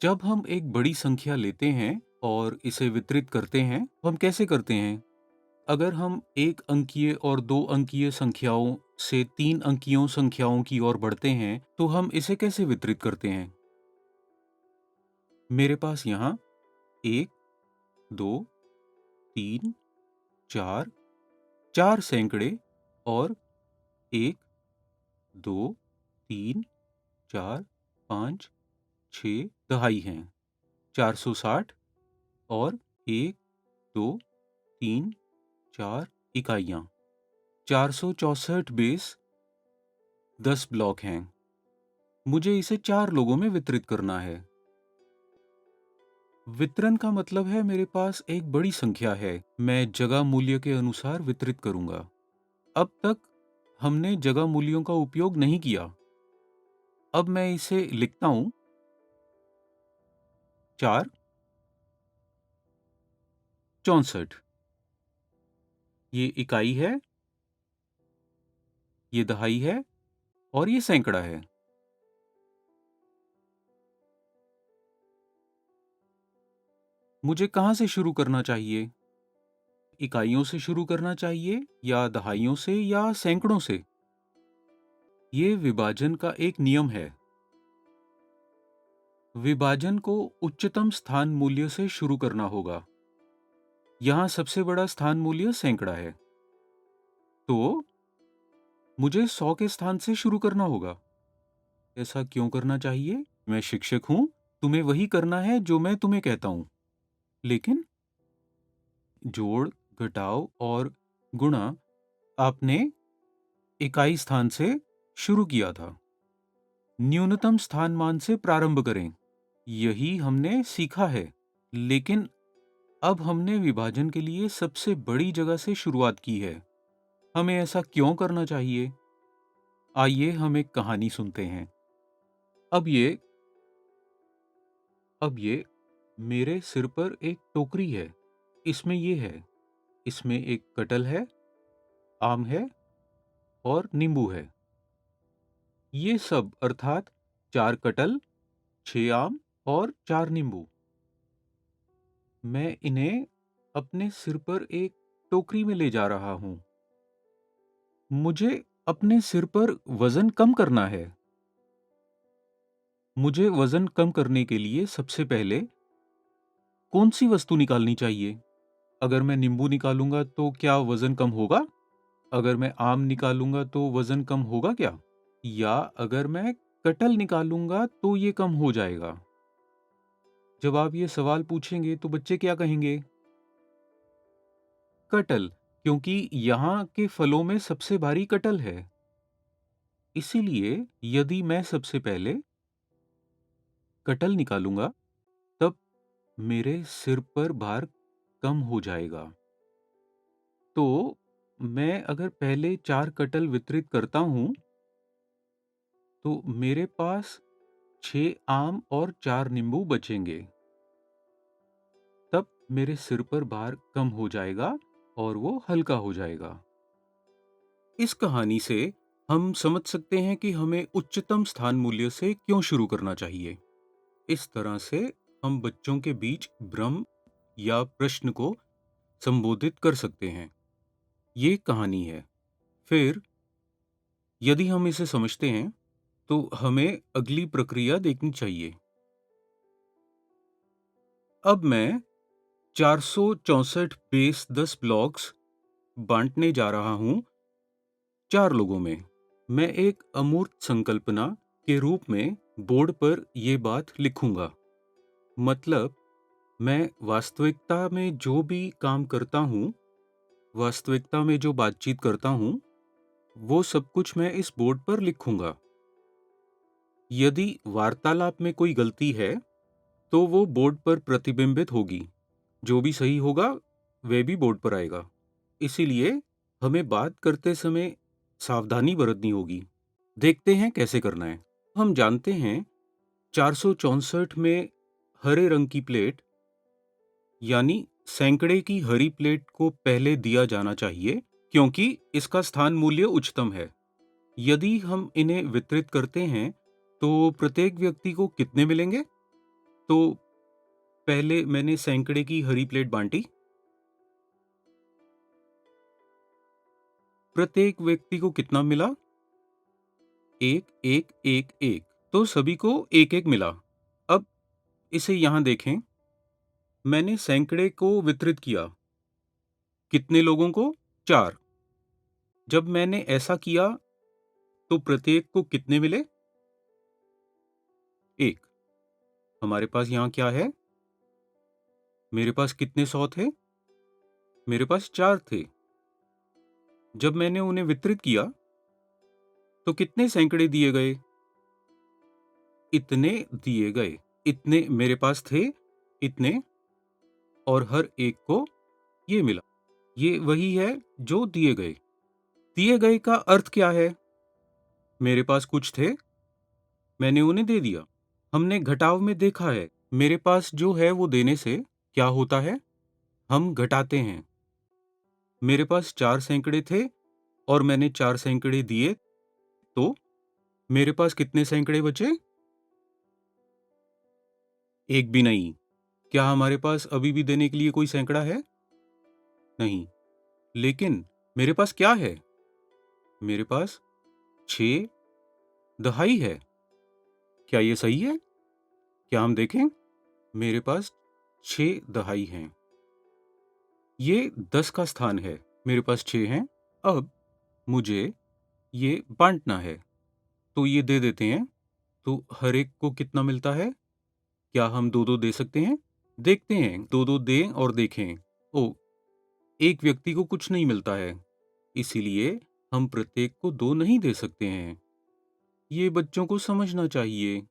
जब हम एक बड़ी संख्या लेते हैं और इसे वितरित करते हैं, तो हम कैसे करते हैं? अगर हम एक अंकीय और दो अंकीय संख्याओं से तीन अंकीयों संख्याओं की ओर बढ़ते हैं, तो हम इसे कैसे वितरित करते हैं? मेरे पास यहाँ एक, दो, तीन, चार, चार सैकड़े और एक, दो, तीन, चार, पाँच, छः दहाई हैं। 460 और एक, दो, तीन, चार इकाइयाँ। 464 बेस 10 ब्लॉक हैं। मुझे इसे 4 लोगों में वितरित करना है। वितरण का मतलब है मेरे पास एक बड़ी संख्या है। मैं जगह मूल्य के अनुसार वितरित करूंगा। अब तक हमने जगह मूल्यों का उपयोग नहीं किया। अब मैं इसे लिखता हूं। 4, 64। ये इकाई है, ये दहाई है और ये सैकड़ा है। मुझे कहाँ से शुरू करना चाहिए? इकाइयों से शुरू करना चाहिए या दहाइयों से या सैकड़ों से? ये विभाजन का एक नियम है। विभाजन को उच्चतम स्थान मूल्य से शुरू करना होगा। यहाँ सबसे बड़ा स्थान मूल्य सैकड़ा है, तो मुझे 100 के स्थान से शुरू करना होगा। ऐसा क्यों करना चाहिए? मैं शिक्षक हूँ, तुम्हें वही करना है जो मैं तुम्हें कहता हूँ। लेकिन जोड़, घटाव और गुणा आपने इकाई स्थान से शुरू किया था। न्यूनतम स्थान मान से प्रारंभ करें, यही हमने सीखा है। लेकिन अब हमने विभाजन के लिए सबसे बड़ी जगह से शुरुआत की है। हमें ऐसा क्यों करना चाहिए? आइए हम एक कहानी सुनते हैं। अब ये अब ये मेरे सिर पर एक टोकरी है। इसमें ये है, इसमें एक कटहल है, आम है और नींबू है। ये सब अर्थात 4 कटहल, 6 आम और 4 नींबू। मैं इन्हें अपने सिर पर एक टोकरी में ले जा रहा हूँ। मुझे अपने सिर पर वजन कम करना है। मुझे वजन कम करने के लिए सबसे पहले कौन सी वस्तु निकालनी चाहिए? अगर मैं नींबू निकालूंगा तो क्या वजन कम होगा? अगर मैं आम निकालूंगा तो वजन कम होगा क्या? या अगर मैं कटहल निकालूंगा तो ये कम हो जाएगा? जब आप ये सवाल पूछेंगे तो बच्चे क्या कहेंगे? कटहल, क्योंकि यहाँ के फलों में सबसे भारी कटहल है। इसीलिए यदि मैं सबसे पहले कटहल निकालूंगा, तब मेरे सिर पर भार कम हो जाएगा। तो मैं अगर पहले 4 कटहल वितरित करता हूँ, तो मेरे पास 6 आम और 4 नींबू बचेंगे। तब मेरे सिर पर भार कम हो जाएगा और वो हल्का हो जाएगा। इस कहानी से हम समझ सकते हैं कि हमें उच्चतम स्थान मूल्य से क्यों शुरू करना चाहिए। इस तरह से हम बच्चों के बीच भ्रम या प्रश्न को संबोधित कर सकते हैं। ये कहानी है। फिर यदि हम इसे समझते हैं, तो हमें अगली प्रक्रिया देखनी चाहिए। अब मैं 464 बेस 10 ब्लॉक्स बांटने जा रहा हूं 4 लोगों में। मैं एक अमूर्त संकल्पना के रूप में बोर्ड पर यह बात लिखूंगा। मतलब, मैं वास्तविकता में जो भी काम करता हूँ, वास्तविकता में जो बातचीत करता हूँ, वो सब कुछ मैं इस बोर्ड पर लिखूंगा। यदि वार्तालाप में कोई गलती है, तो वो बोर्ड पर प्रतिबिंबित होगी। जो भी सही होगा, वह भी बोर्ड पर आएगा। इसीलिए हमें बात करते समय सावधानी बरतनी होगी। देखते हैं कैसे करना है। हम जानते हैं 464 में हरे रंग की प्लेट, यानी सैकड़े की हरी प्लेट को पहले दिया जाना चाहिए, क्योंकि इसका स्थान मूल्य उच्चतम है। यदि हम इन्हें वितरित करते हैं, तो प्रत्येक व्यक्ति को कितने मिलेंगे? तो पहले मैंने सैकड़े की हरी प्लेट बाँटी। प्रत्येक व्यक्ति को कितना मिला? 1, 1, 1, 1। तो सभी को 1-1 मिला। अब इसे यहाँ देखें, मैंने सैकड़े को वितरित किया। कितने लोगों को? 4। जब मैंने ऐसा किया तो प्रत्येक को कितने मिले? 1। हमारे पास यहाँ क्या है? मेरे पास कितने 100 थे? मेरे पास 4 थे। जब मैंने उन्हें वितरित किया तो कितने सैकड़े दिए गए? इतने दिए गए। इतने मेरे पास थे, इतने, और हर एक को ये मिला। ये वही है जो दिए गए। दिए गए का अर्थ क्या है? मेरे पास कुछ थे, मैंने उन्हें दे दिया। हमने घटाव में देखा है, मेरे पास जो है वो देने से क्या होता है? हम घटाते हैं। मेरे पास 4 सैकड़े थे और मैंने 4 सैकड़े दिए, तो मेरे पास कितने सैकड़े बचे? एक भी नहीं। क्या हमारे पास अभी भी देने के लिए कोई सैकड़ा है? नहीं। लेकिन मेरे पास क्या है? मेरे पास 6 दहाई है। क्या ये सही है? क्या हम देखें? मेरे पास 6 दहाई हैं। ये 10 का स्थान है। मेरे पास 6 हैं। अब मुझे ये बाँटना है। तो ये दे देते हैं। तो हर एक को कितना मिलता है? क्या हम 2-2 दे सकते हैं? देखते हैं, 2-2 दें और देखें। ओह! एक व्यक्ति को कुछ नहीं मिलता है। इसीलिए हम प्रत्येक को 2 नहीं दे सकते हैं। ये बच्चों को समझना चाहिए।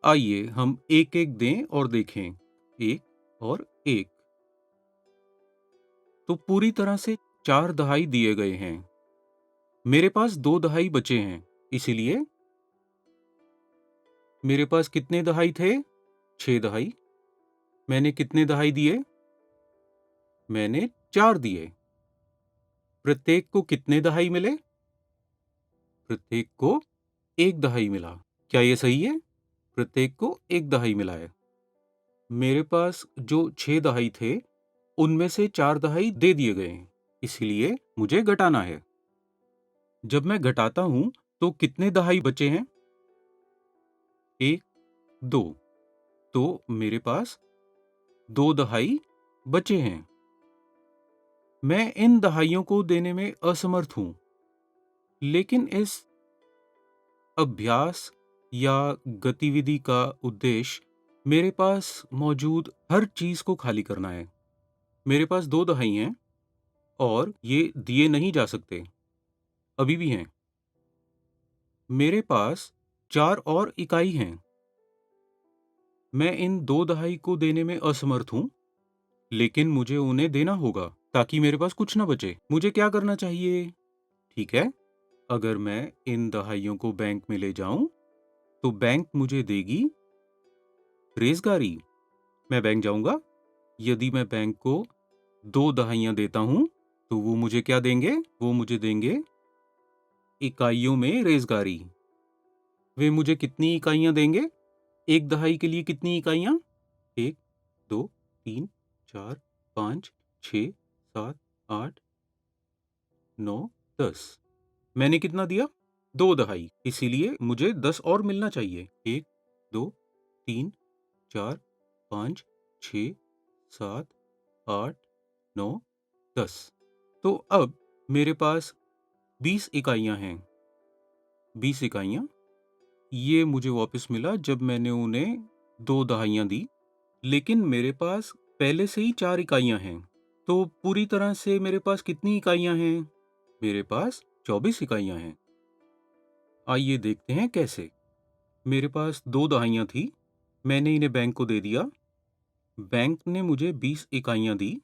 आइए हम एक-एक दें और देखें। 1 और 1। तो पूरी तरह से 4 दहाई दिए गए हैं। मेरे पास 2 दहाई बचे हैं। इसीलिए मेरे पास कितने दहाई थे? 6 दहाई। मैंने कितने दहाई दिए? मैंने 4 दिए। प्रत्येक को कितने दहाई मिले? प्रत्येक को 1 दहाई मिला। क्या ये सही है? प्रत्येक को 1 दहाई मिला है। मेरे पास जो 6 दहाई थे, उनमें से 4 दहाई दे दिए गए हैं। इसीलिए मुझे घटाना है। जब मैं घटाता हूं, तो कितने दहाई बचे हैं? 1, 2। तो मेरे पास 2 दहाई बचे हैं। मैं इन दहाइयों को देने में असमर्थ हूं, लेकिन इस अभ्यास या गतिविधि का उद्देश्य मेरे पास मौजूद हर चीज को खाली करना है। मेरे पास 2 दहाई हैं और ये दिए नहीं जा सकते, अभी भी हैं। मेरे पास 4 और इकाई हैं। मैं इन 2 दहाई को देने में असमर्थ हूं, लेकिन मुझे उन्हें देना होगा ताकि मेरे पास कुछ ना बचे। मुझे क्या करना चाहिए? ठीक है, अगर मैं इन दहाइयों को बैंक में ले जाऊं, तो बैंक मुझे देगी रेज़गारी। मैं बैंक जाऊंगा। यदि मैं बैंक को 2 दहाइयाँ देता हूँ, तो वो मुझे क्या देंगे? वो मुझे देंगे इकाइयों में रेज़गारी। वे मुझे कितनी इकाइयाँ देंगे? 1 दहाई के लिए कितनी इकाइयाँ? 1, 2, 3, 4, 5, 6, 7, 8, 9, 10। मैंने कितना दिया? 2 दहाई। इसीलिए मुझे 10 और मिलना चाहिए। 1, 2, 3, 4, 5, 6, 7, 8, 9, 10। तो अब मेरे पास 20 इकाइयाँ हैं। 20 इकाइयाँ। ये मुझे वापस मिला जब मैंने उन्हें 2 दहाइयाँ दी। लेकिन मेरे पास पहले से ही 4 इकाइयाँ हैं। तो पूरी तरह से मेरे पास कितनी इकाइयाँ हैं? मेरे पास 24 इकाइयाँ हैं। आइए देखते हैं कैसे। मेरे पास 2 दहाइयाँ थी। मैंने इन्हें बैंक को दे दिया। बैंक ने मुझे 20 इकाइयाँ दी।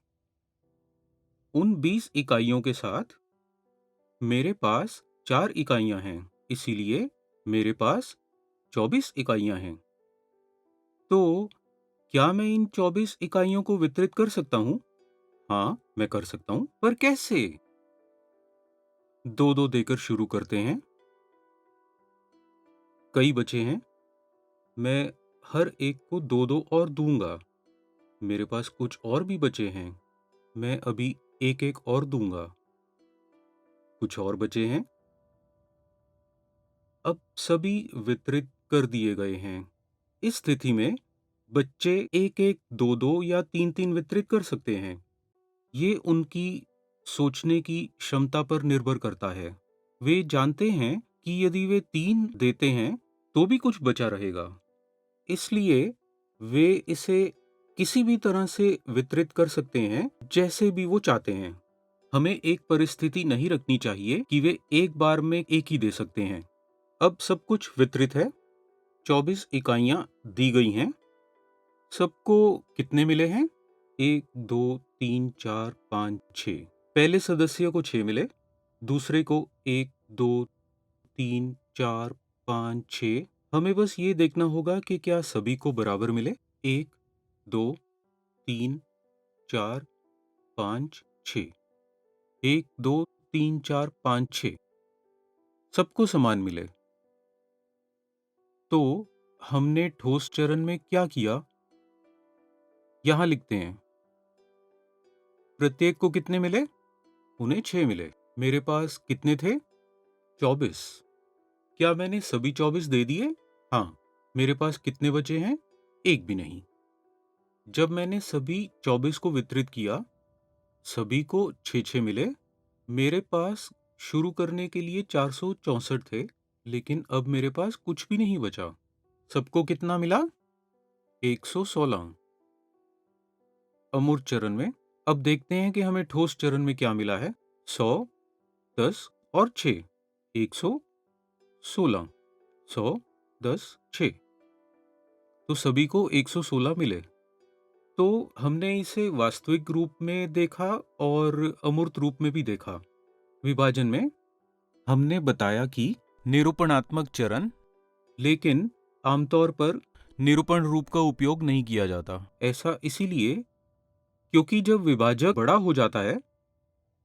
उन 20 इकाइयों के साथ मेरे पास 4 इकाइयाँ हैं। इसीलिए मेरे पास 24 इकाइयाँ हैं। तो क्या मैं इन 24 इकाइयों को वितरित कर सकता हूँ? हाँ, मैं कर सकता हूँ। पर कैसे? 2-2 देकर शुरू करते हैं। कई बचे हैं। मैं हर एक को 2-2 और दूंगा। मेरे पास कुछ और भी बचे हैं। मैं अभी एक-एक और दूंगा। कुछ और बचे हैं। अब सभी वितरित कर दिए गए हैं। इस स्थिति में बच्चे एक-एक, दो-दो या तीन-तीन वितरित कर सकते हैं। ये उनकी सोचने की क्षमता पर निर्भर करता है। वे जानते हैं कि यदि वे 3 देते हैं, तो भी कुछ बचा रहेगा। इसलिए वे इसे किसी भी तरह से वितरित कर सकते हैं, जैसे भी वो चाहते हैं। हमें एक परिस्थिति नहीं रखनी चाहिए कि वे एक बार में एक ही दे सकते हैं। अब सब कुछ वितरित है। 24 इकाइयाँ दी गई हैं। सबको कितने मिले हैं? 1, 2, 3, 4, 5, 6। पहले सदस्य को 6 मिले, दूसरे को 1, 2, 3, 4, 5, 6। हमें बस ये देखना होगा कि क्या सभी को बराबर मिले। 1, 2, 3, 4, 5, 6। 1, 2, 3, 4, 5, 6 सबको समान मिले। तो हमने ठोस चरण में क्या किया? यहाँ लिखते हैं। प्रत्येक को कितने मिले? उन्हें 6 मिले। मेरे पास कितने थे? 24। क्या मैंने सभी 24 दे दिए? हाँ। मेरे पास कितने बचे हैं? एक भी नहीं। जब मैंने सभी 24 को वितरित किया, सभी को 6-6 मिले। मेरे पास शुरू करने के लिए 464 थे, लेकिन अब मेरे पास कुछ भी नहीं बचा। सबको कितना मिला? 116। अमूर्त चरण में अब देखते हैं कि हमें ठोस चरण में क्या मिला है। 100, 10 और 6, 116। 100, 10, 6। तो सभी को 116 मिले। तो हमने इसे वास्तविक रूप में देखा और अमूर्त रूप में भी देखा। विभाजन में हमने बताया कि निरूपणात्मक चरण, लेकिन आमतौर पर निरूपण रूप का उपयोग नहीं किया जाता। ऐसा इसीलिए क्योंकि जब विभाजक बड़ा हो जाता है,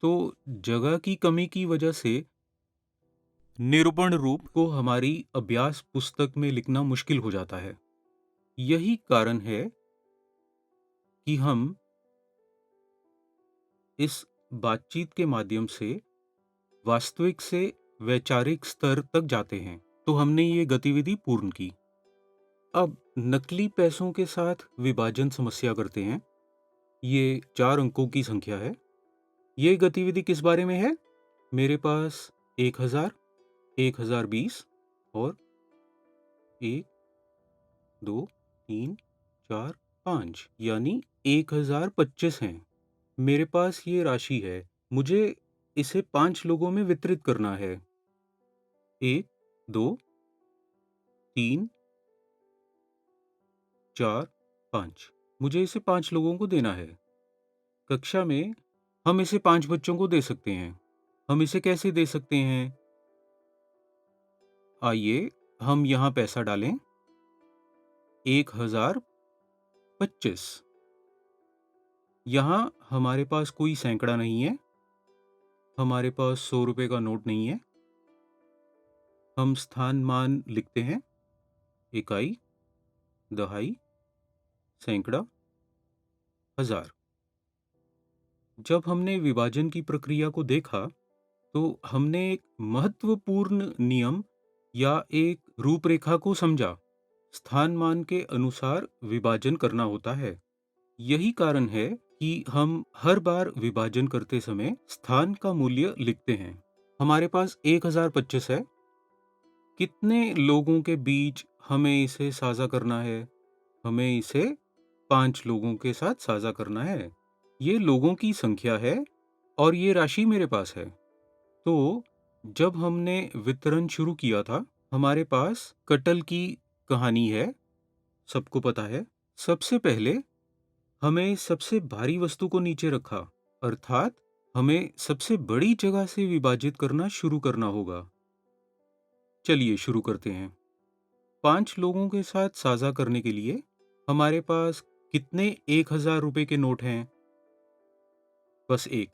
तो जगह की कमी की वजह से निरूपण रूप को हमारी अभ्यास पुस्तक में लिखना मुश्किल हो जाता है। यही कारण है कि हम इस बातचीत के माध्यम से वास्तविक से वैचारिक स्तर तक जाते हैं। तो हमने ये गतिविधि पूर्ण की। अब नकली पैसों के साथ विभाजन समस्या करते हैं। ये 4 अंकों की संख्या है। ये गतिविधि किस बारे में है? मेरे पास 1000, 1020 और 1, 2, 3, 4, 5 यानी 1025 हैं। मेरे पास ये राशि है। मुझे इसे 5 लोगों में वितरित करना है। 1, 2, 3, 4, 5। मुझे इसे 5 लोगों को देना है। कक्षा में हम इसे 5 बच्चों को दे सकते हैं। हम इसे कैसे दे सकते हैं? आइए हम यहाँ पैसा डालें। 1025। यहाँ हमारे पास कोई सैकड़ा नहीं है। हमारे पास 100 रुपए का नोट नहीं है। हम स्थान मान लिखते हैं। इकाई, दहाई, सैकड़ा, हजार। जब हमने विभाजन की प्रक्रिया को देखा, तो हमने एक महत्वपूर्ण नियम या एक रूपरेखा को समझा। स्थान मान के अनुसार विभाजन करना होता है। यही कारण है कि हम हर बार विभाजन करते समय स्थान का मूल्य लिखते हैं। हमारे पास 1025 है। कितने लोगों के बीच हमें इसे साझा करना है? हमें इसे 5 लोगों के साथ साझा करना है। ये लोगों की संख्या है और ये राशि मेरे पास है। तो जब हमने वितरण शुरू किया था, हमारे पास कटल की कहानी है, सबको पता है। सबसे पहले हमें सबसे भारी वस्तु को नीचे रखा, अर्थात हमें सबसे बड़ी जगह से विभाजित करना शुरू करना होगा। चलिए शुरू करते हैं। 5 लोगों के साथ साझा करने के लिए हमारे पास कितने 1000 रुपए के नोट हैं? बस एक।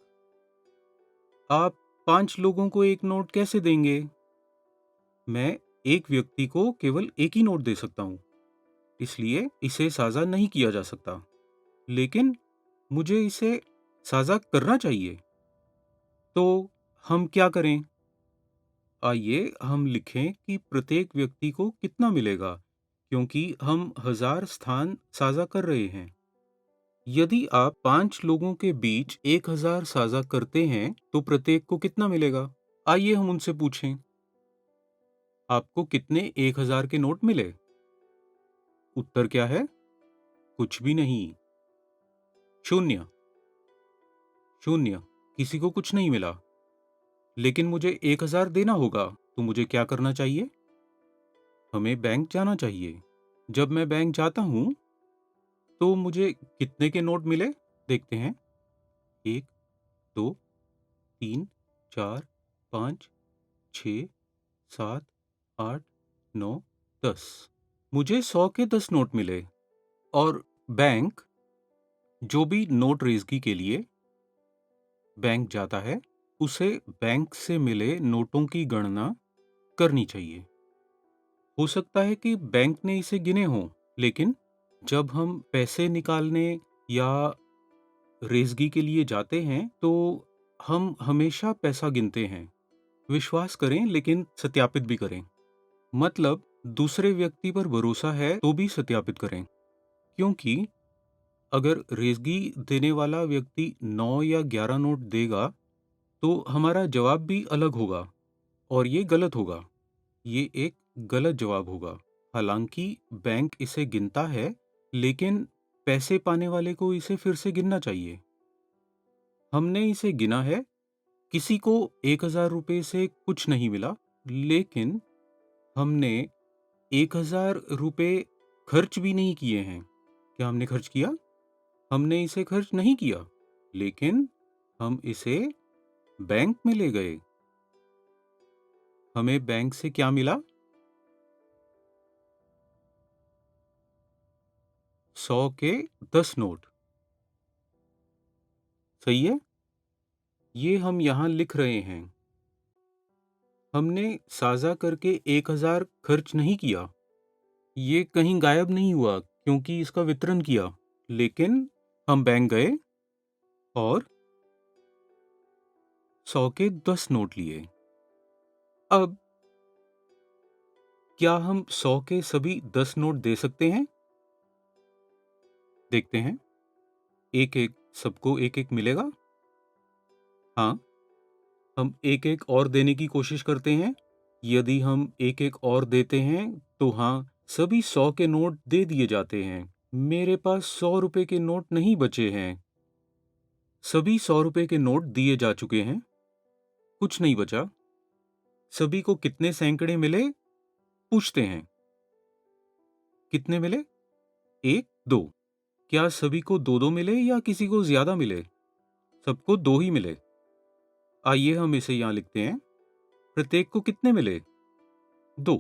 आप 5 लोगों को एक नोट कैसे देंगे? मैं एक व्यक्ति को केवल एक ही नोट दे सकता हूँ। इसलिए इसे साझा नहीं किया जा सकता। लेकिन मुझे इसे साझा करना चाहिए। तो हम क्या करें? आइए हम लिखें कि प्रत्येक व्यक्ति को कितना मिलेगा, क्योंकि हम 1000 स्थान साझा कर रहे हैं। यदि आप 5 लोगों के बीच 1000 साझा करते हैं, तो प्रत्येक को कितना मिलेगा? आइए हम उनसे पूछें। आपको कितने 1000 के नोट मिले? उत्तर क्या है? कुछ भी नहीं। शून्य। शून्य। किसी को कुछ नहीं मिला। लेकिन मुझे 1000 देना होगा, तो मुझे क्या करना चाहिए? हमें बैंक जाना चाहिए। जब मैं बैंक जाता हूँ, तो मुझे कितने के नोट मिले? देखते हैं। 1, 2, 3, 4, 5, 6, 7, 8, 9, 10। मुझे 100 के 10 नोट मिले और बैंक जो भी नोट रेज़गी के लिए बैंक जाता है, उसे बैंक से मिले नोटों की गणना करनी चाहिए। हो सकता है कि बैंक ने इसे गिने हों, लेकिन जब हम पैसे निकालने या रेज़गी के लिए जाते हैं, तो हम हमेशा पैसा गिनते हैं। विश्वास करें, लेकिन सत्यापित भी करें। मतलब दूसरे व्यक्ति पर भरोसा है तो भी सत्यापित करें, क्योंकि अगर रेज़गी देने वाला व्यक्ति 9 या 11 नोट देगा, तो हमारा जवाब भी अलग होगा और ये गलत होगा। ये एक गलत जवाब होगा। हालांकि बैंक इसे गिनता है, लेकिन पैसे पाने वाले को इसे फिर से गिनना चाहिए। हमने इसे गिना है, किसी को 1000 रुपये से कुछ नहीं मिला, लेकिन हमने 1000 रुपये खर्च भी नहीं किए हैं। क्या हमने खर्च किया? हमने इसे खर्च नहीं किया, लेकिन हम इसे बैंक में ले गए। हमें बैंक से क्या मिला? 100 के 10 नोट। सही है? ये हम यहाँ लिख रहे हैं। हमने साझा करके 1000 खर्च नहीं किया। ये कहीं गायब नहीं हुआ क्योंकि इसका वितरण किया। लेकिन हम बैंक गए और 100 के 10 नोट लिए। अब क्या हम 100 के सभी 10 नोट दे सकते हैं? देखते हैं। एक-एक सबको एक-एक मिलेगा? हाँ, हम एक-एक और देने की कोशिश करते हैं। यदि हम एक-एक और देते हैं, तो हाँ, सभी 100 के नोट दे दिए जाते हैं। मेरे पास 100 रुपए के नोट नहीं बचे हैं। सभी 100 रुपए के नोट दिए जा चुके हैं। कुछ नहीं बचा। सभी को कितने सैकड़े मिले? पूछते हैं। कितने मिले? 1, 2। क्या सभी को 2-2 मिले या किसी को ज़्यादा मिले? सबको 2 ही मिले। आइए हम इसे यहाँ लिखते हैं। प्रत्येक को कितने मिले? 2।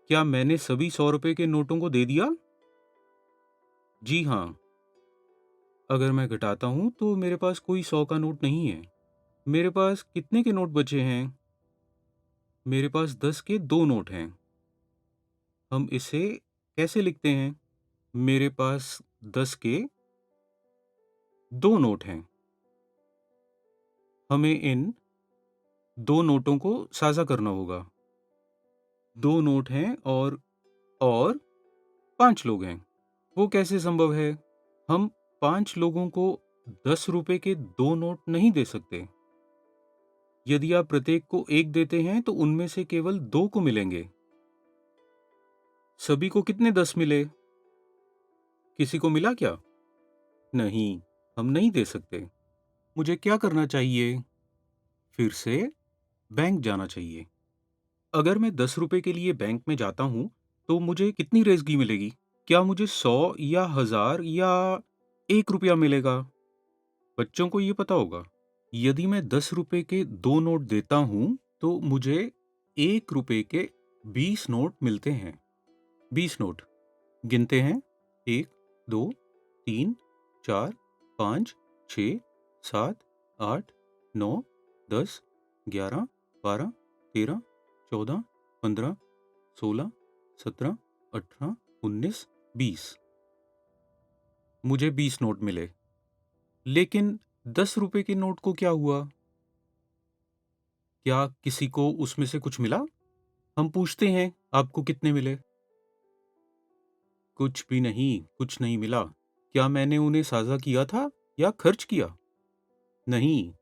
क्या मैंने सभी 100 रुपए के नोटों को दे दिया? जी हाँ। अगर मैं घटाता हूँ तो मेरे पास कोई 100 का नोट नहीं है। मेरे पास कितने के नोट बचे हैं? मेरे पास 10 के 2 नोट हैं। हम इसे कैसे लिखते हैं? मेरे पास 10 के 2 नोट हैं। हमें इन 2 नोटों को साझा करना होगा। 2 नोट हैं और 5 लोग हैं। वो कैसे संभव है? हम 5 लोगों को 10 रुपए के 2 नोट नहीं दे सकते। यदि आप प्रत्येक को 1 देते हैं तो उनमें से केवल 2 को मिलेंगे। सभी को कितने 10 मिले? किसी को मिला क्या? नहीं, हम नहीं दे सकते। मुझे क्या करना चाहिए? फिर से बैंक जाना चाहिए। अगर मैं 10 रुपए के लिए बैंक में जाता हूँ, तो मुझे कितनी रेज़गी मिलेगी? क्या मुझे 100 या 1000 या 1 रुपया मिलेगा? बच्चों को ये पता होगा। यदि मैं 10 रुपए के 2 नोट देता हूँ, तो मुझे 1 रुपए के 20 नोट मिलते हैं। 20 नोट। गिनते हैं। 1, 2, 3, 4, 5, 6, 7, 8, 9, 10, 11, 12, 13, 14, 15, 16, 17, 18, 19, 20। मुझे 20 नोट मिले। लेकिन 10 रुपए के नोट को क्या हुआ? क्या किसी को उसमें से कुछ मिला? हम पूछते हैं, आपको कितने मिले? कुछ भी नहीं, कुछ नहीं मिला। क्या मैंने उन्हें साझा किया था या खर्च किया? नहीं।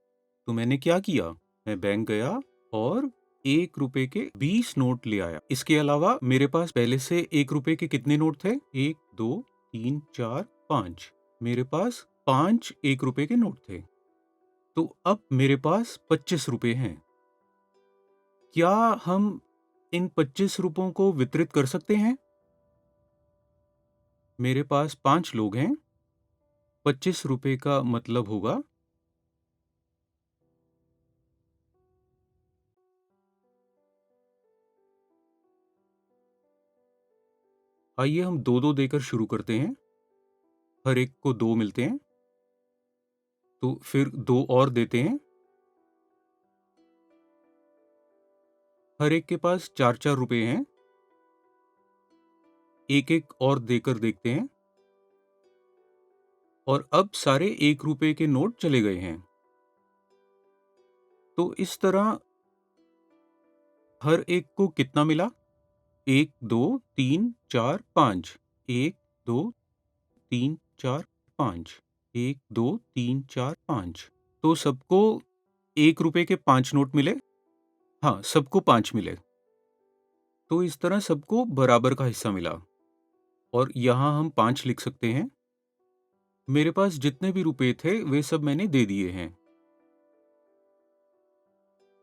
तो मैंने क्या किया? मैं बैंक गया और 1 रुपए के 20 नोट ले आया। इसके अलावा मेरे पास पहले से 1 रुपए के कितने नोट थे? 1, 2, 3, 4, 5। मेरे पास 5 1 रुपए के नोट थे। तो अब मेरे पास 25 रुपए हैं। क्या हम इन 25 रुपयों को वितरित कर सकते हैं? मेरे पास 5 लोग हैं। 25 रुपए का मतलब होगा आइए हम 2-2 देकर शुरू करते हैं। हर एक को 2 मिलते हैं। तो फिर 2 और देते हैं। हर एक के पास 4-4 रुपए हैं। एक-एक और देकर देखते हैं। और अब सारे 1 रुपए के नोट चले गए हैं। तो इस तरह हर एक को कितना मिला? 1, 2, 3, 4, 5। 1, 2, 3, 4, 5। 1, 2, 3, 4, 5। तो सबको 1 रुपए के 5 नोट मिले? हाँ, सबको 5 मिले। तो इस तरह सबको बराबर का हिस्सा मिला। और यहाँ हम 5 लिख सकते हैं। मेरे पास जितने भी रुपए थे, वे सब मैंने दे दिए हैं।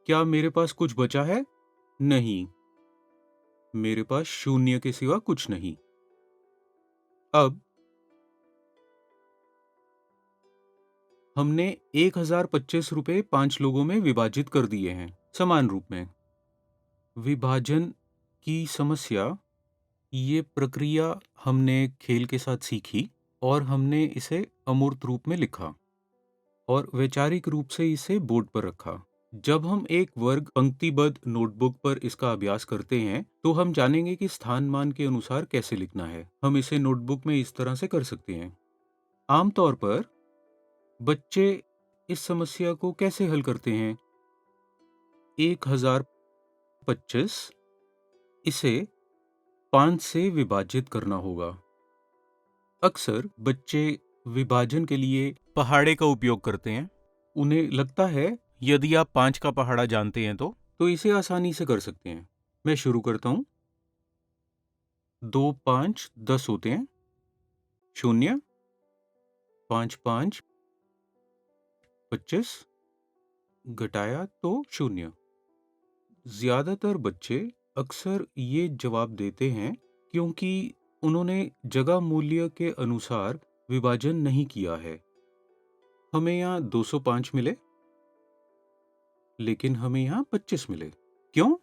क्या मेरे पास कुछ बचा है? नहीं। मेरे पास शून्य के सिवा कुछ नहीं। अब हमने 1025 रुपए 5 लोगों में विभाजित कर दिए हैं, समान रूप में। विभाजन की समस्या, ये प्रक्रिया हमने खेल के साथ सीखी और हमने इसे अमूर्त रूप में लिखा और वैचारिक रूप से इसे बोर्ड पर रखा। जब हम एक वर्ग पंक्तिबद्ध नोटबुक पर इसका अभ्यास करते हैं, तो हम जानेंगे कि स्थान-मान के अनुसार कैसे लिखना है। हम इसे नोटबुक में इस तरह से कर सकते हैं। आमतौर पर बच्चे इस समस्या को कैसे हल करते हैं? 1025 इसे 5 से विभाजित करना होगा। अक्सर बच्चे विभाजन के लिए पहाड़े का उपयोग करते हैं। उन्हें लगता है यदि आप 5 का पहाड़ा जानते हैं तो इसे आसानी से कर सकते हैं। मैं शुरू करता हूँ। 2, 5, 10 होते हैं। 0, 5, 5, 25 घटाया तो 0। ज्यादातर बच्चे अक्सर ये जवाब देते हैं क्योंकि उन्होंने जगह मूल्य के अनुसार विभाजन नहीं किया है। हमें यहाँ 205 मिले, लेकिन हमें यहाँ 25 मिले। क्यों?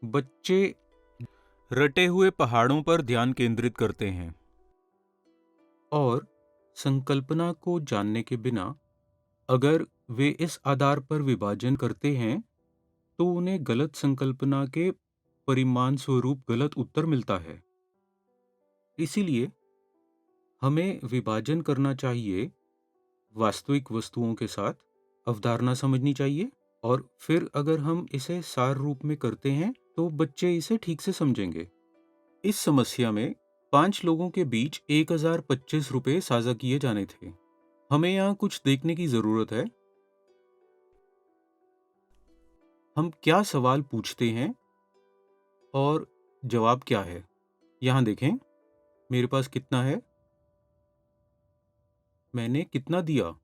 बच्चे रटे हुए पहाड़ों पर ध्यान केंद्रित करते हैं और संकल्पना को जानने के बिना अगर वे इस आधार पर विभाजन करते हैं, तो उन्हें गलत संकल्पना के परिणाम स्वरूप गलत उत्तर मिलता है। इसीलिए हमें विभाजन करना चाहिए वास्तविक वस्तुओं के साथ, अवधारणा समझनी चाहिए और फिर अगर हम इसे सार रूप में करते हैं, तो बच्चे इसे ठीक से समझेंगे। इस समस्या में 5 लोगों के बीच 1025 रुपए साझा किए जाने थे। हमें यहाँ कुछ देखने की जरूरत है। हम क्या सवाल पूछते हैं और जवाब क्या है? यहाँ देखें, मेरे पास कितना है? मैंने कितना दिया?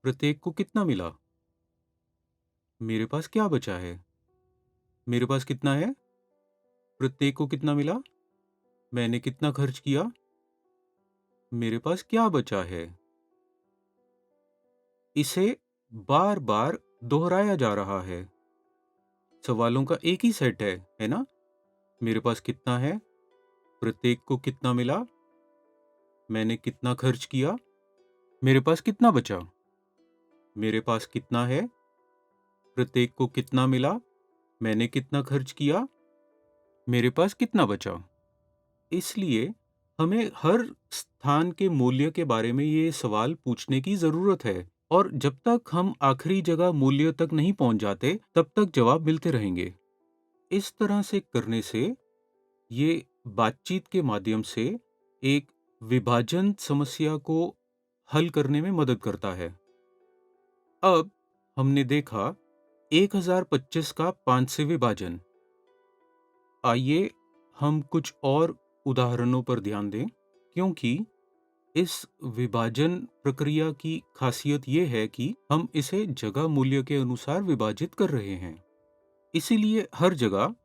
प्रत्येक को कितना मिला? मेरे पास क्या बचा है? मेरे पास कितना है? प्रत्येक को कितना मिला? मैंने कितना खर्च किया? मेरे पास क्या बचा है? इसे बार-बार दोहराया जा रहा है। सवालों का एक ही सेट है ना? मेरे पास कितना है? प्रत्येक को कितना मिला? मैंने कितना खर्च किया? मेरे पास कितना बचा? मेरे पास कितना है? प्रत्येक को कितना मिला? मैंने कितना खर्च किया? मेरे पास कितना बचा? इसलिए हमें हर स्थान के मूल्य के बारे में ये सवाल पूछने की ज़रूरत है और जब तक हम आखिरी जगह मूल्य तक नहीं पहुंच जाते, तब तक जवाब मिलते रहेंगे। इस तरह से करने से ये बातचीत के माध्यम से एक विभाजन समस्या को हल करने में मदद करता है। अब हमने देखा 1025 का 5 से विभाजन। आइए हम कुछ और उदाहरणों पर ध्यान दें, क्योंकि इस विभाजन प्रक्रिया की खासियत ये है कि हम इसे जगह मूल्य के अनुसार विभाजित कर रहे हैं। इसीलिए हर जगह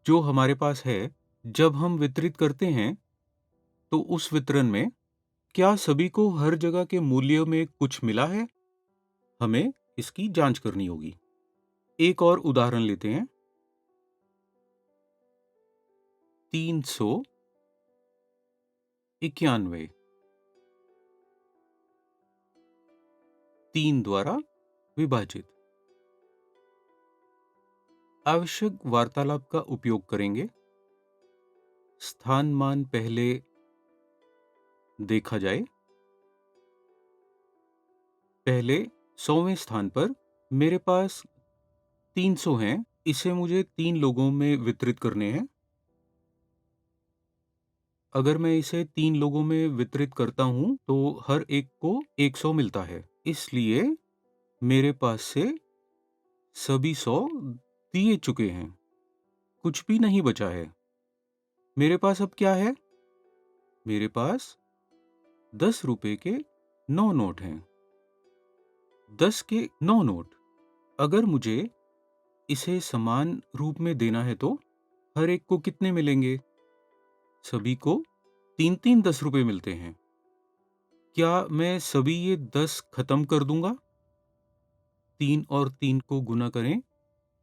जो हमारे पास है, जब हम वितरित करते हैं, तो उस वितरण में क्या सभी को हर जगह के मूल्य में कुछ मिला है? हमें इसकी जांच करनी होगी। एक और उदाहरण लेते हैं। 391 3 द्वारा विभाजित। आवश्यक वार्तालाप का उपयोग करेंगे। स्थान मान पहले देखा जाए। पहले 100वें स्थान पर मेरे पास 300 हैं। इसे मुझे 3 लोगों में वितरित करने हैं। अगर मैं इसे 3 लोगों में वितरित करता हूं, तो हर एक को 100 मिलता है। इसलिए मेरे पास से सभी 100 दिए चुके हैं। कुछ भी नहीं बचा है। मेरे पास अब क्या है? मेरे पास 10 रुपए के 9 नोट हैं। 10 के 9 नोट। अगर मुझे इसे समान रूप में देना है, तो हर एक को कितने मिलेंगे? सभी को 3-3 10 रुपए मिलते हैं। क्या मैं सभी ये 10 खत्म कर दूंगा? 3 और 3 को गुना करें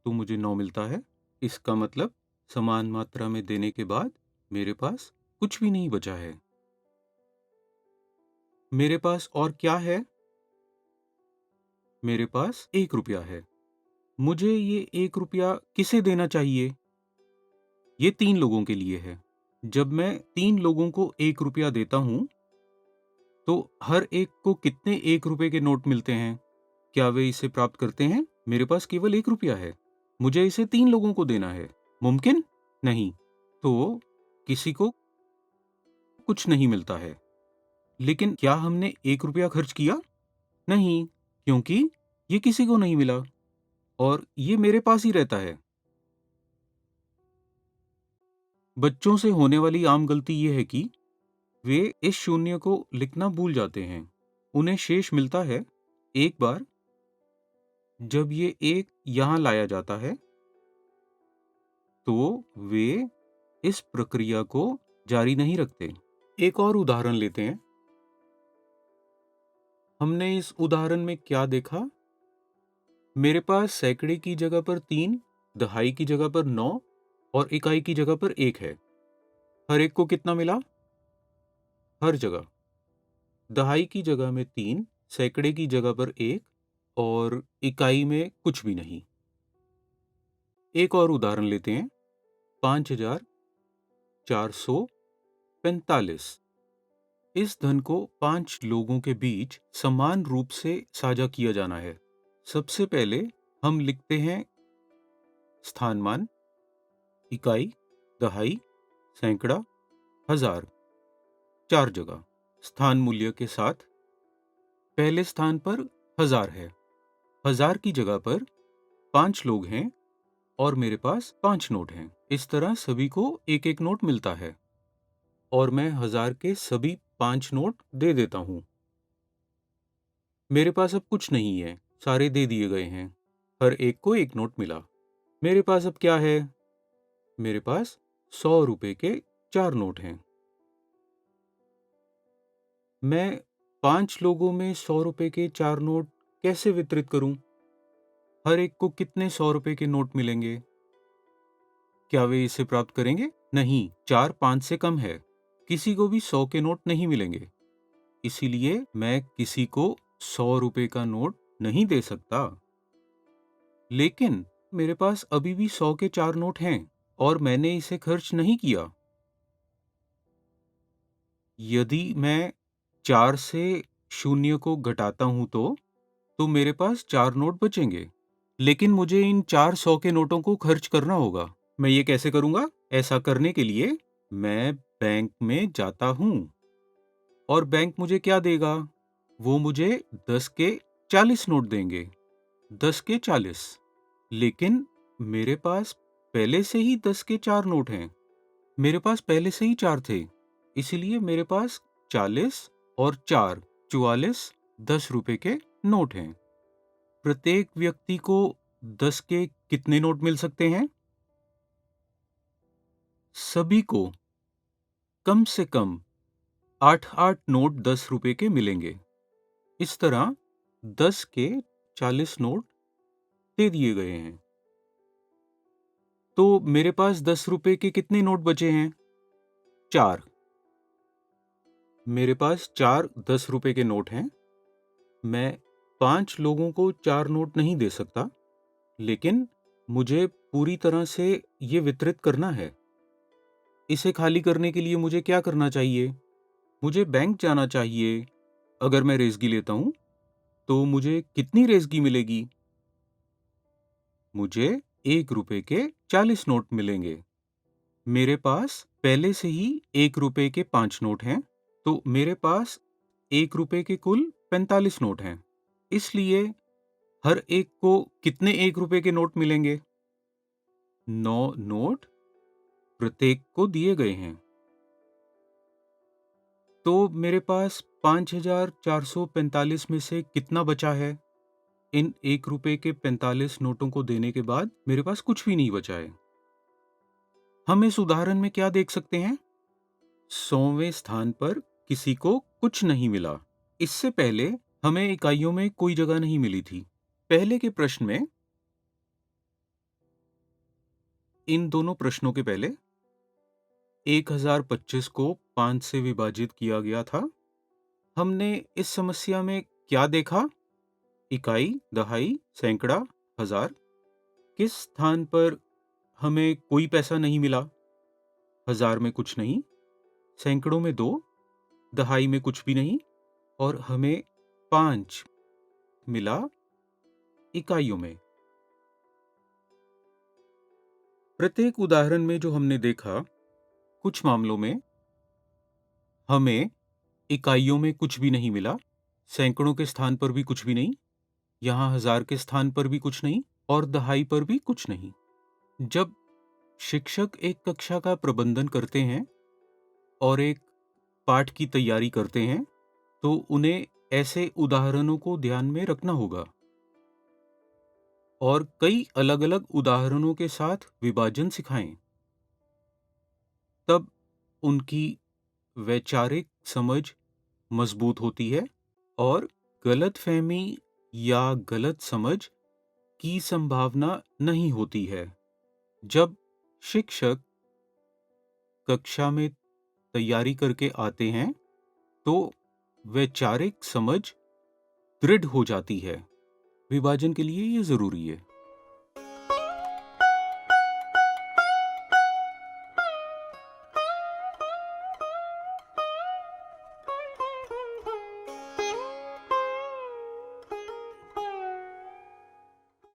तो मुझे 9 मिलता है। इसका मतलब समान मात्रा में देने के बाद मेरे पास कुछ भी नहीं बचा है। मेरे पास और क्या है? मेरे पास 1 रुपया है। मुझे ये 1 रुपया किसे देना चाहिए? ये 3 लोगों के लिए है। जब मैं 3 लोगों को 1 रुपया देता हूँ, तो हर एक को कितने 1 रुपए के नोट मिलते हैं? क्या वे इसे प्राप्त करते हैं? मेरे पास केवल 1 रुपया है। मुझे इसे 3 लोगों को देना है। मुमकिन? नहीं। तो किसी को कुछ नहीं मिलता है। लेकिन क्या हमने 1 रुपया खर्च किया? नहीं, क्योंकि ये किसी को नहीं मिला और ये मेरे पास ही रहता है। बच्चों से होने वाली आम गलती ये है कि वे इस शून्य को लिखना भूल जाते हैं। उन्हें शेष मिलता है एक बार जब ये एक यहाँ लाया जाता है, तो वे इस प्रक्रिया को जारी नहीं रखते। एक और उदाहरण लेते हैं। हमने इस उदाहरण में क्या देखा? मेरे पास सैकड़े की जगह पर 3, दहाई की जगह पर 9 और इकाई की जगह पर 1 है। हर एक को कितना मिला? हर जगह दहाई की जगह में 3, सैकड़े की जगह पर 1 और इकाई में कुछ भी नहीं। एक और उदाहरण लेते हैं। 5445। इस धन को 5 लोगों के बीच समान रूप से साझा किया जाना है। सबसे पहले हम लिखते हैं स्थानमान, इकाई, दहाई, सैकड़ा, हजार, 4 जगह। स्थान मूल्य के साथ पहले स्थान पर 1000 है। 1000 की जगह पर 5 लोग हैं और मेरे पास 5 नोट हैं। इस तरह सभी को एक एक नोट मिलता है और मैं 1000 के सभी 5 नोट दे देता हूँ। मेरे पास अब कुछ नहीं है, सारे दे दिए गए हैं। हर एक को एक नोट मिला। मेरे पास अब क्या है? मेरे पास 100 रुपए के 4 नोट हैं। मैं 5 लोगों में 100 रुपए के 4 नोट कैसे वितरित करूं? हर एक को कितने 100 रुपए के नोट मिलेंगे? क्या वे इसे प्राप्त करेंगे? नहीं, 4 5 से कम है। किसी को भी 100 के नोट नहीं मिलेंगे। इसीलिए मैं किसी को 100 रुपए का नोट नहीं दे सकता। लेकिन मेरे पास अभी भी 100 के 4 नोट हैं। और मैंने इसे खर्च नहीं किया। यदि मैं 4 से शून्य को घटाता हूँ तो मेरे पास 4 नोट बचेंगे। लेकिन मुझे इन 4 100 के नोटों को खर्च करना होगा। मैं ये कैसे करूँगा? ऐसा करने के लिए मैं बैंक में जाता हूँ और बैंक मुझे क्या देगा? वो मुझे 10 के 40 नोट देंगे। 10 के 40। लेकिन मेरे पास पहले से ही 10 के 4 नोट हैं। मेरे पास पहले से ही 4 थे। इसीलिए मेरे पास 40 और 4 44 10 रुपए के नोट हैं। प्रत्येक व्यक्ति को 10 के कितने नोट मिल सकते हैं? सभी को कम से कम 8-8 नोट 10 रुपए के मिलेंगे। इस तरह 10 के 40 नोट दे दिए गए हैं। तो मेरे पास 10 रुपए के कितने नोट बचे हैं? 4। मेरे पास 4 10 रुपए के नोट हैं। मैं 5 लोगों को 4 नोट नहीं दे सकता, लेकिन मुझे पूरी तरह से ये वितरित करना है। इसे खाली करने के लिए मुझे क्या करना चाहिए? मुझे बैंक जाना चाहिए। अगर मैं रेज़गी लेता हूँ, तो मुझे कितनी रेज़गी मिलेगी? मुझे 1 रुपए के 40 नोट मिलेंगे। मेरे पास पहले से ही 1 रुपए के 5 नोट हैं, तो मेरे पास 1 रुपए के कुल 45 नोट हैं। इसलिए हर एक को कितने 1 रुपए के नोट मिलेंगे? 9 नोट प्रत्येक को दिए गए हैं। तो मेरे पास 5,445 में से कितना बचा है? इन 1 रुपए के 45 नोटों को देने के बाद मेरे पास कुछ भी नहीं बचा है। हम इस उदाहरण में क्या देख सकते हैं? 100वें स्थान पर किसी को कुछ नहीं मिला। इससे पहले हमें इकाइयों में कोई जगह नहीं मिली थी। पहले के प्रश्न में, इन दोनों प्रश्नों के पहले 1025 को 5 से विभाजित किया गया था। हमने इस समस्या में क्या देखा? इकाई, दहाई, सैकड़ा, हजार। किस स्थान पर हमें कोई पैसा नहीं मिला? हजार में कुछ नहीं, सैकड़ों में 2, दहाई में कुछ भी नहीं और हमें 5 मिला इकाइयों में। प्रत्येक उदाहरण में जो हमने देखा, कुछ मामलों में हमें इकाइयों में कुछ भी नहीं मिला, सैकड़ों के स्थान पर भी कुछ भी नहीं, यहाँ हजार के स्थान पर भी कुछ नहीं और दहाई पर भी कुछ नहीं। जब शिक्षक एक कक्षा का प्रबंधन करते हैं और एक पाठ की तैयारी करते हैं, तो उन्हें ऐसे उदाहरणों को ध्यान में रखना होगा और कई अलग-अलग उदाहरणों के साथ विभाजन सिखाएं। तब उनकी वैचारिक समझ मजबूत होती है और गलतफहमी या गलत समझ की संभावना नहीं होती है। जब शिक्षक कक्षा में तैयारी करके आते हैं, तो वैचारिक समझ दृढ़ हो जाती है। विभाजन के लिए ये ज़रूरी है।